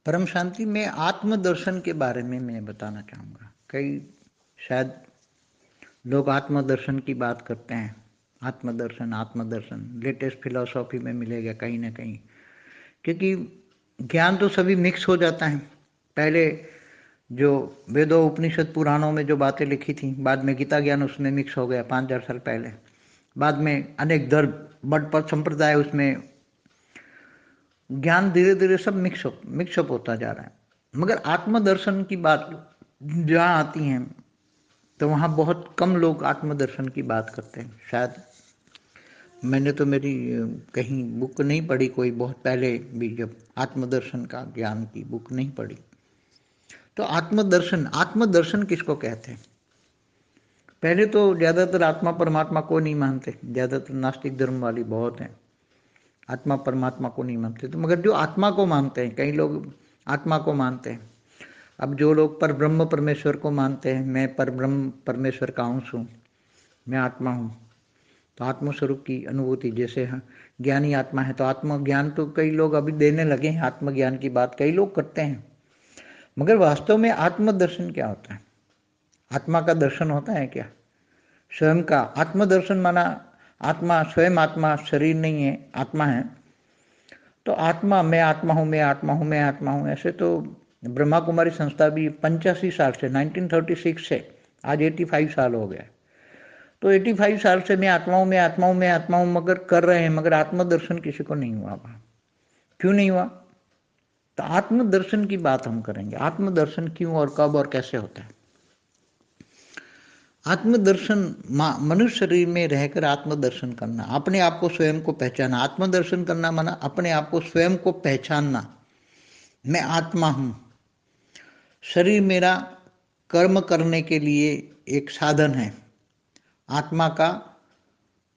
परम शांति में आत्मदर्शन के बारे में मैं बताना चाहूँगा। कई शायद लोग आत्मदर्शन की बात करते हैं। आत्मदर्शन आत्मदर्शन लेटेस्ट फिलॉसफी में मिलेगा कहीं ना कहीं, क्योंकि ज्ञान तो सभी मिक्स हो जाता है। पहले जो वेदों उपनिषद पुराणों में जो बातें लिखी थी, बाद में गीता ज्ञान उसमें मिक्स हो गया 5000 साल पहले। बाद में अनेक धर्म बट पर संप्रदाय, उसमें ज्ञान धीरे धीरे सब मिक्सअप होता जा रहा है। मगर आत्मदर्शन की बात जहाँ आती है तो वहाँ बहुत कम लोग आत्मदर्शन की बात करते हैं। शायद मैंने तो मेरी कहीं बुक नहीं पढ़ी कोई, बहुत पहले भी जब आत्मदर्शन का ज्ञान की बुक नहीं पढ़ी। तो आत्मदर्शन आत्मदर्शन किसको कहते हैं? पहले तो ज़्यादातर आत्मा परमात्मा को नहीं मानते, ज़्यादातर नास्तिक धर्म वाली बहुत हैं, आत्मा परमात्मा को नहीं मानते। तो मगर जो आत्मा को मानते हैं, कई लोग आत्मा को मानते हैं। अब जो लोग पर ब्रह्म परमेश्वर को मानते हैं, मैं पर ब्रह्म परमेश्वर का अंश हूँ, मैं आत्मा हूँ, तो आत्मस्वरूप की अनुभूति जैसे है, ज्ञानी आत्मा है। तो आत्मज्ञान तो कई लोग अभी देने लगे हैं, आत्मज्ञान की बात कई लोग करते हैं। मगर वास्तव में आत्मदर्शन क्या होता है? आत्मा का दर्शन होता है क्या? स्वयं का आत्मदर्शन माना आत्मा स्वयं, आत्मा शरीर नहीं है, आत्मा है। तो आत्मा, मैं आत्मा हूँ, मैं आत्मा हूँ, मैं आत्मा हूँ, ऐसे तो ब्रह्मा कुमारी संस्था भी 85 साल से 1936 से आज 85 साल हो गया। तो 85 साल से मैं आत्मा हूँ, मैं आत्मा हूँ, मैं आत्मा हूँ मगर कर रहे हैं, मगर आत्मदर्शन किसी को नहीं हुआ। वहाँ क्यों नहीं हुआ? तो आत्मदर्शन की बात हम करेंगे। आत्मदर्शन क्यों और कब और कैसे होता है? आत्मदर्शन मनुष्य शरीर में रहकर आत्मदर्शन करना, अपने आप को स्वयं को पहचाना। आत्मदर्शन करना माना अपने आप को स्वयं को पहचानना। मैं आत्मा हूँ, शरीर मेरा कर्म करने के लिए एक साधन है। आत्मा का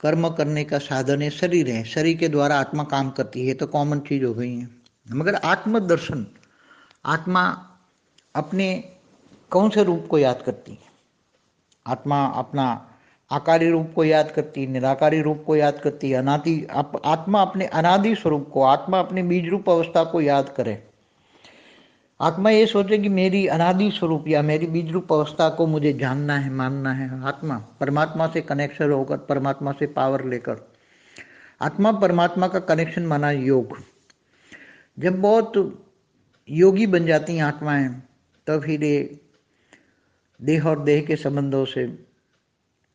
कर्म करने का साधन है, शरीर है, शरीर के द्वारा आत्मा काम करती है, तो कॉमन चीज हो गई है। मगर आत्मदर्शन, आत्मा अपने कौन से रूप को याद करती है? आत्मा अपना आकारी रूप को याद करती, निराकारी रूप को याद करती, आत्मा अपने अनादि स्वरूप को, आत्मा अपने बीज रूप अवस्था को याद करे। आत्मा ये सोचे कि मेरी अनादि स्वरूप या मेरी बीज रूप अवस्था को मुझे जानना है, मानना है। आत्मा परमात्मा से कनेक्शन होकर, परमात्मा से पावर लेकर, आत्मा परमात्मा का कनेक्शन माना योग। जब बहुत योगी बन जाती हैं आत्माएं, तब फिर ये देह और देह के संबंधों से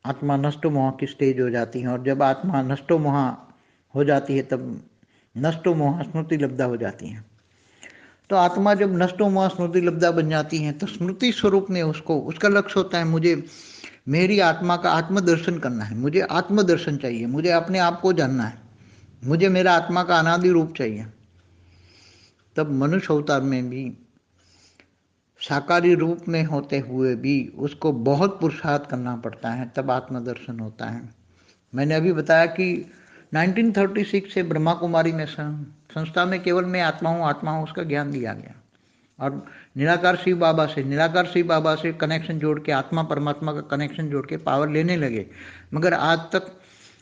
आत्मा नष्टो मोह की स्टेज हो जाती है। और जब आत्मा नष्टो मोह हो जाती है, तब नष्टो मोह स्मृति लब्धा हो जाती है। तो आत्मा जब नष्टो मोह स्मृति लब्धा बन जाती है, तो स्मृति स्वरूप में उसको, उसका लक्ष्य होता है, मुझे मेरी आत्मा का आत्मदर्शन करना है, मुझे आत्मदर्शन चाहिए, मुझे अपने आप को जानना है, मुझे मेरा आत्मा का अनादि रूप चाहिए। तब मनुष्य अवतार में भी साकारी रूप में होते हुए भी उसको बहुत पुरुषार्थ करना पड़ता है, तब आत्मदर्शन होता है। मैंने अभी बताया कि 1936 से ब्रह्मा कुमारी में संस्था में केवल मैं आत्मा हूँ उसका ज्ञान दिया गया। और निराकार शिव बाबा से कनेक्शन जोड़ के, आत्मा परमात्मा का कनेक्शन जोड़ के पावर लेने लगे। मगर आज तक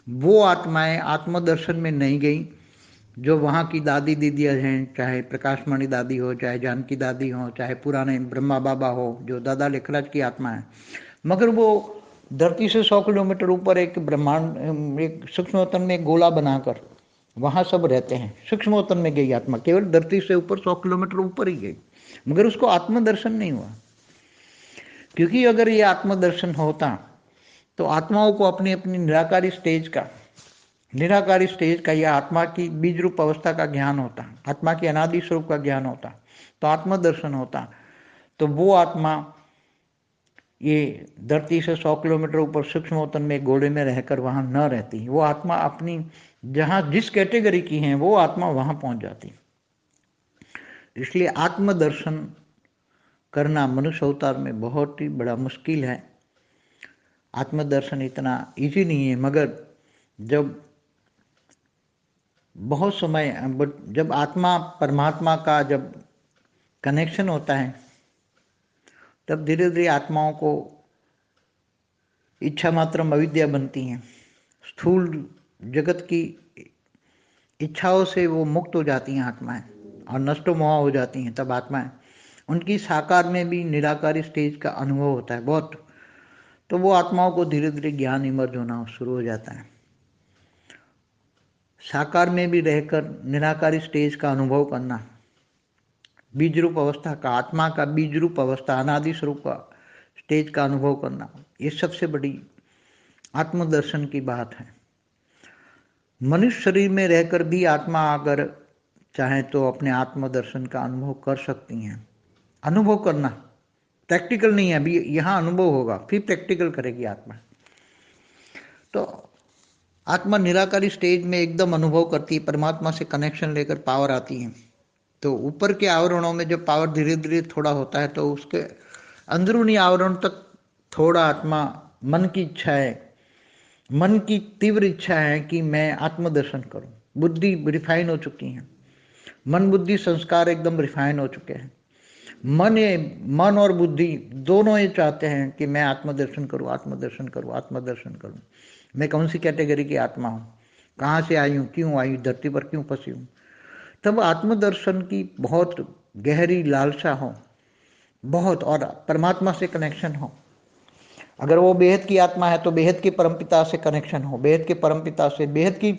वो आत्माएं आत्मदर्शन में नहीं गई जो वहाँ की दादी दीदियाँ हैं, चाहे प्रकाशमणि दादी हो, चाहे जानकी दादी हो, चाहे पुराने ब्रह्मा बाबा हो, जो दादा लेखराज की आत्मा है। मगर वो धरती से 100 किलोमीटर ऊपर एक ब्रह्मांड, एक सूक्ष्मतन में एक गोला बनाकर वहाँ सब रहते हैं। सूक्ष्मतन में गई आत्मा, केवल धरती से ऊपर 100 किलोमीटर ऊपर ही गई, मगर उसको आत्मदर्शन नहीं हुआ। क्योंकि अगर ये आत्मदर्शन होता तो आत्माओं को अपनी अपनी निराकारी स्टेज का या आत्मा की बीज रूप अवस्था का ज्ञान होता, आत्मा की अनादि स्वरूप का ज्ञान होता, तो आत्मदर्शन होता। तो वो आत्मा ये धरती से 100 किलोमीटर ऊपर सूक्ष्मोतन में गोले में रहकर वहां न रहती। वो आत्मा अपनी जहां जिस कैटेगरी की है वो आत्मा वहां पहुंच जाती। इसलिए आत्मदर्शन करना मनुष्य अवतार में बहुत ही बड़ा मुश्किल है। आत्मदर्शन इतना इजी नहीं है। मगर जब बहुत समय, जब आत्मा परमात्मा का जब कनेक्शन होता है, तब धीरे धीरे आत्माओं को इच्छा मात्रम अविद्या बनती हैं। स्थूल जगत की इच्छाओं से वो मुक्त हो जाती हैं आत्माएं, और नष्टो मोहा हो जाती हैं तब आत्माएं, उनकी साकार में भी निराकारी स्टेज का अनुभव होता है बहुत। तो वो आत्माओं को धीरे धीरे ज्ञान इमर्ज होना शुरू हो जाता है। साकार में भी रहकर निराकारी स्टेज का अनुभव करना, बीज रूप अवस्था का, आत्मा का बीज रूप अवस्था, अनादि स्वरूप का स्टेज का अनुभव करना, ये सबसे बड़ी आत्मदर्शन की बात है। मनुष्य शरीर में रहकर भी आत्मा अगर चाहे तो अपने आत्मदर्शन का अनुभव कर सकती हैं। अनुभव करना प्रैक्टिकल नहीं है, अभी यहाँ अनुभव होगा, फिर प्रैक्टिकल करेगी आत्मा। तो आत्मा निराकारी स्टेज में एकदम अनुभव करती है, परमात्मा से कनेक्शन लेकर पावर आती है। तो ऊपर के आवरणों में जब पावर धीरे धीरे थोड़ा होता है तो उसके अंदरूनी आवरण तक थोड़ा आत्मा, मन की इच्छा है, मन की तीव्र इच्छा है कि मैं आत्मदर्शन करूं। बुद्धि रिफाइन हो चुकी है, मन बुद्धि संस्कार एकदम रिफाइन हो चुके हैं। मन और बुद्धि दोनों ये चाहते हैं कि मैं आत्मदर्शन करूं, आत्मदर्शन करूं, आत्मदर्शन करूं। मैं कौन सी कैटेगरी की आत्मा हूं, कहाँ से आई हूं, क्यों आई, धरती पर क्यों फंसी हूं। तब आत्मदर्शन की बहुत गहरी लालसा हो बहुत, और परमात्मा से कनेक्शन हो। अगर वो बेहद की आत्मा है तो बेहद के परमपिता से कनेक्शन हो, बेहद के परमपिता से, बेहद की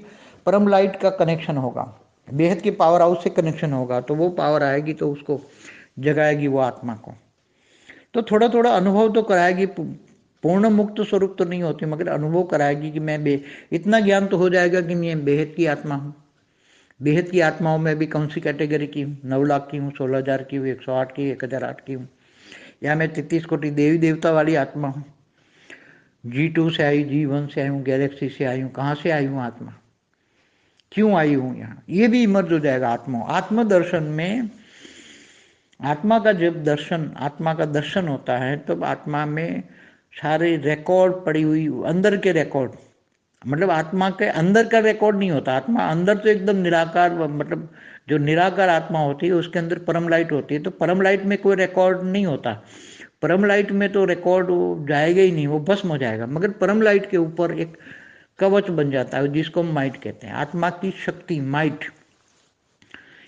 परम लाइट का कनेक्शन होगा, बेहद के पावर हाउस से कनेक्शन होगा। तो वो पावर आएगी तो उसको जगाएगी वो आत्मा को। तो थोड़ा थोड़ा अनुभव तो कराएगी, पूर्ण मुक्त स्वरूप तो नहीं होती, मगर अनुभव कराएगी कि मैं इतना ज्ञान तो हो जाएगा कि मैं बेहद की आत्मा हूँ। बेहद की आत्माओं में भी कौन सी कैटेगरी की हूँ, 9 लाख की हूँ, 16,000 की हूँ, 108 की, 1008 की हूँ, या मैं 33 कोटि देवी देवता वाली आत्मा हूँ। G2 से आई, G1 से आई हूँ, गैलेक्सी से आई हूँ, कहाँ से आई हूँ आत्मा, क्यों आई हूँ यहाँ, ये भी इमर्ज हो जाएगा आत्मा। आत्मदर्शन में आत्मा का जब दर्शन, आत्मा का दर्शन होता है तब आत्मा में सारे रिकॉर्ड पड़ी हुई, अंदर के रिकॉर्ड, मतलब आत्मा के अंदर का रिकॉर्ड नहीं होता। आत्मा अंदर तो एकदम निराकार, मतलब जो निराकार आत्मा होती है उसके अंदर परम लाइट होती है, तो परम लाइट में कोई रिकॉर्ड नहीं होता। परम लाइट में तो रिकॉर्ड जाएगा ही नहीं, वो भस्म हो जाएगा। मगर परम लाइट के ऊपर एक कवच बन जाता है जिसको हम माइट कहते हैं। आत्मा की शक्ति माइट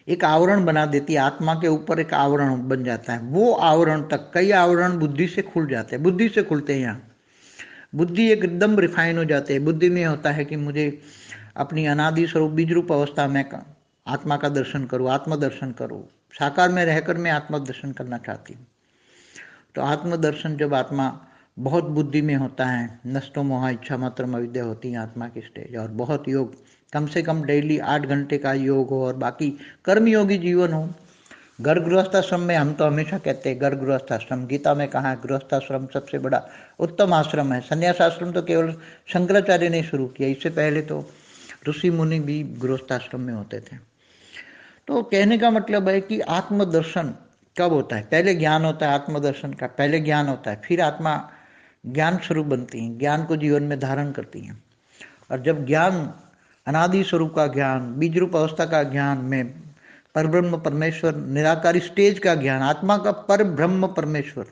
एक आवरण बना देती है, आत्मा के ऊपर एक आवरण बन जाता है। वो आवरण तक, कई आवरण बुद्धि से खुल जाते हैं, बुद्धि से खुलते हैं। यहाँ बुद्धि एकदम रिफाइन हो जाते हैं। बुद्धि में होता है कि मुझे अपनी अनादि स्वरूप बीज रूप अवस्था में आत्मा का दर्शन करूँ, आत्मदर्शन करूँ। साकार में रहकर मैं आत्मदर्शन करना चाहती हूँ। तो आत्मदर्शन जब आत्मा बहुत बुद्धि में होता है, नष्टो मोहा इच्छा मात्र अविद्या होती है आत्मा की स्टेज, और बहुत योग, कम से कम डेली 8 घंटे का योग हो और बाकी कर्मयोगी जीवन हो। घर गृहस्थाश्रम में हम तो हमेशा कहते हैं घर गृहस्थाश्रम, गीता में कहा है गृहस्थाश्रम सबसे बड़ा उत्तम आश्रम है। संन्यास आश्रम तो केवल शंकराचार्य ने शुरू किया, इससे पहले तो ऋषि मुनि भी गृहस्थाश्रम में होते थे। तो कहने का मतलब है कि आत्मदर्शन कब होता है, पहले ज्ञान होता है आत्मदर्शन का, पहले ज्ञान होता है, फिर आत्मा ज्ञान स्वरूप बनती है, ज्ञान को जीवन में धारण करती है। और जब ज्ञान, अनादि स्वरूप का ज्ञान, बीज रूप अवस्था का ज्ञान में परब्रह्म परमेश्वर निराकारी स्टेज का ज्ञान, आत्मा का पर ब्रह्म परमेश्वर,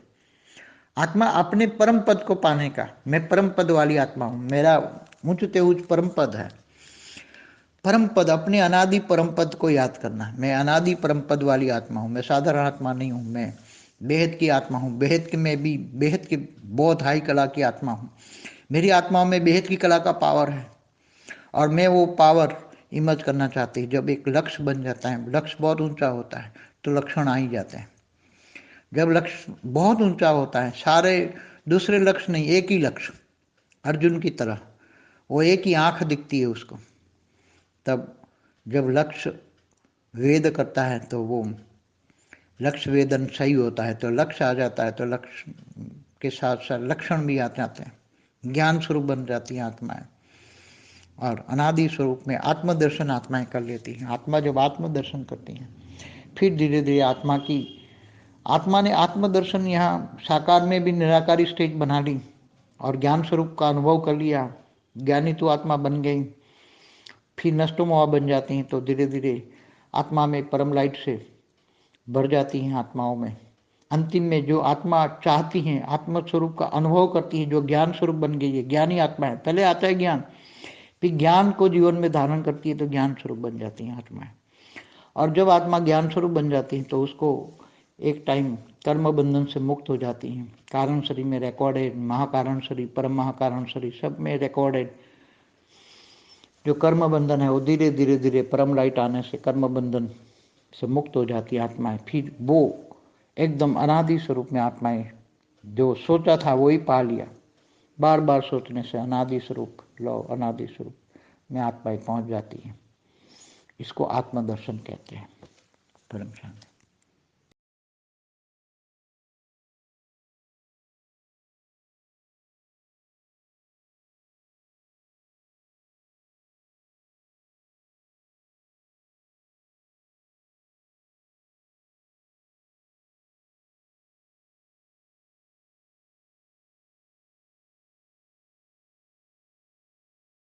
आत्मा अपने परम पद को पाने का, मैं परम पद वाली आत्मा हूँ, मेरा ऊंचते ऊंच परम पद है। परम पद, अपने अनादि परम पद को याद करना, मैं अनादि परम पद वाली आत्मा हूँ, मैं साधारण आत्मा नहीं हूँ, मैं बेहद की आत्मा हूँ, बेहद के में भी बेहद की बहुत हाई कला की आत्मा हूँ। मेरी आत्मा में बेहद की कला का पावर है और मैं वो पावर इमर्ज करना चाहती हूँ। जब एक लक्ष्य बन जाता है, लक्ष्य बहुत ऊंचा होता है तो लक्षण आ ही जाते हैं। जब लक्ष्य बहुत ऊंचा होता है, सारे दूसरे लक्ष्य नहीं, एक ही लक्ष्य, अर्जुन की तरह वो एक ही आंख दिखती है उसको, तब जब लक्ष्य वेद करता है तो वो लक्ष्य वेदन सही होता है, तो लक्ष्य आ जाता है, तो लक्ष्य के साथ साथ लक्षण भी आ जाते हैं, ज्ञान स्वरूप बन जाती हैं आत्माएं। और अनादि स्वरूप में आत्मदर्शन आत्माएं कर लेती हैं। आत्मा जब आत्मदर्शन करती हैं फिर धीरे धीरे आत्मा ने आत्मदर्शन यहाँ साकार में भी निराकारी स्टेज बना ली और ज्ञान स्वरूप का अनुभव कर लिया, ज्ञानी तो आत्मा बन गई, फिर नष्टो मोहा बन जाती हैं, तो धीरे धीरे आत्मा में परम लाइट से भर जाती हैं आत्माओं में। अंतिम में जो आत्मा चाहती हैं, आत्म स्वरूप का अनुभव करती है, जो ज्ञान स्वरूप बन गई है, ज्ञानी आत्मा है। पहले आता है ज्ञान, फिर ज्ञान को जीवन में धारण करती है तो ज्ञान स्वरूप बन जाती हैं आत्माएं। और जब आत्मा ज्ञान स्वरूप बन जाती है तो उसको एक टाइम कर्म बंधन से मुक्त हो जाती है। कारण शरीर में रिकॉर्डेड, महाकारण शरीर, परम महाकारण शरीर सब में रिकॉर्डेड जो कर्म बंधन है वो धीरे धीरे धीरे परम लाइट आने से कर्म बंधन से मुक्त हो जाती है आत्माएं। फिर वो एकदम अनादि स्वरूप में आत्माएं जो सोचा था वही पा लिया। बार बार सोचने से अनादि स्वरूप लव अनादि स्वरूप में आत्माएं पहुंच जाती हैं। इसको आत्मदर्शन कहते हैं। परम शांति।